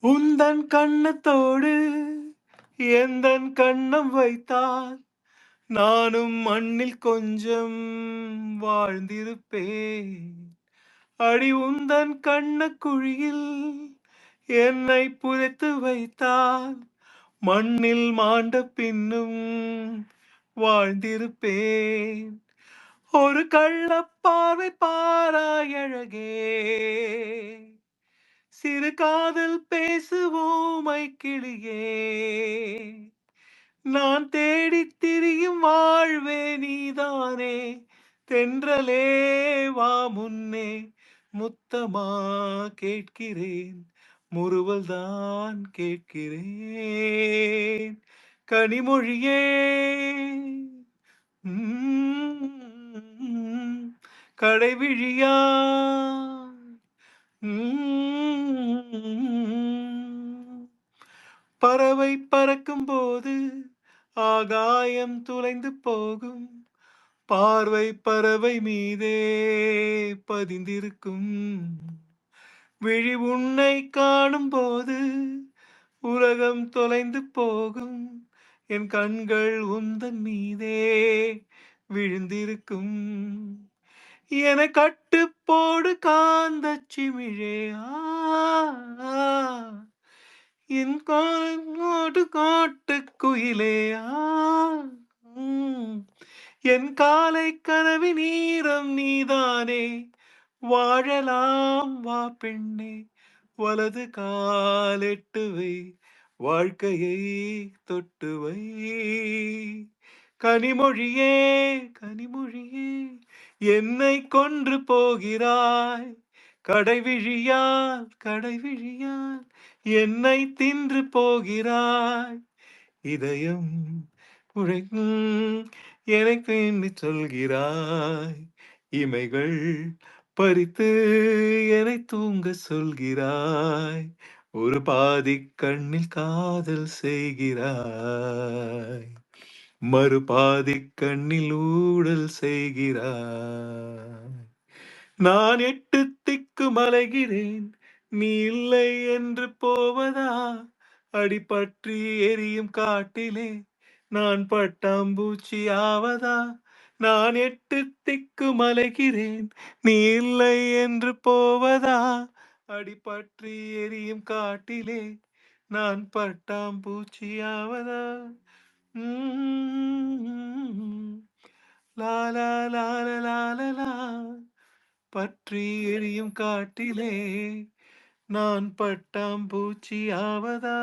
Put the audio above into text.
உந்தன் கண்ணத்தோடு எந்தன் கண்ணம் வைத்தால் நானும் மண்ணில் கொஞ்சம் வாழ்ந்திருப்பேன். அடி உந்தன் கண்ணக்குழியில் என்னை புதைத்து வைத்தால் மண்ணில் மாண்ட பின்னும் வாழ்ந்திருப்பேன். ஒரு கள்ளப்பார்வை பாராய் அழகே, சிறு காதல் பேசுவோம் கிளியே. நான் தேடித் திரியும் வாழ்வே நீதானே, தென்றலே வா முன்னே முத்தமா கேட்கிறேன், முறுவல்தான் கேட்கிறேன். கனிமொழியே, ம், கடைவிழியா, ம், பறவை பறக்கும்போது ஆகாயம் துளைந்து போகும், பார்வை பறவை மீதே பதிந்திருக்கும். விழி உன்னை காணும் போது உலகம் தொலைந்து போகும், என் கண்கள் உந்தன் மீதே விழுந்திருக்கும். என கட்டுப்போடு காந்தச் சிமிழே, ஆ, என் காட்டு காட்டுக்குயிலே, ஆ, ம். என் காலை கனவின் ஈரம் நீதானே, வாழலாம் வா பெண்ணே, வலது காலெட்டு வை, வாழ்க்கையை தொட்டு வை. கனிமொழியே, கனிமொழியே, என்னை கொன்று போகிறாய், கடைவிழியால் கடைவிழியால் என்னை தின்று போகிறாய். இதயம் உழைக்கும் எனக்கு என்று சொல்கிறாய், இமைகள் பறித்து என்னை தூங்க சொல்கிறாய், ஒரு பாதி கண்ணில் காதல் செய்கிறாய், மறுபாதி கண்ணில் ஊடல் செய்கிறாய். நான் எட்டு திக்கு மலைகிறேன், நீ இல்லை என்று போவதா? அடிபற்றி எரியும் காட்டிலே நான் பட்டாம்பூச்சி ஆவதா? நான் எட்டு திக்கு மலைகிறேன், நீ இல்லை என்று போவதா? அடிபற்றி எரியும் காட்டிலே நான் பட்டாம்பூச்சி ஆவதா? ம், லா லா லா லா லா லா லா. பற்றி எரியும் காட்டிலே நான் பட்டாம்பூச்சி ஆவதா?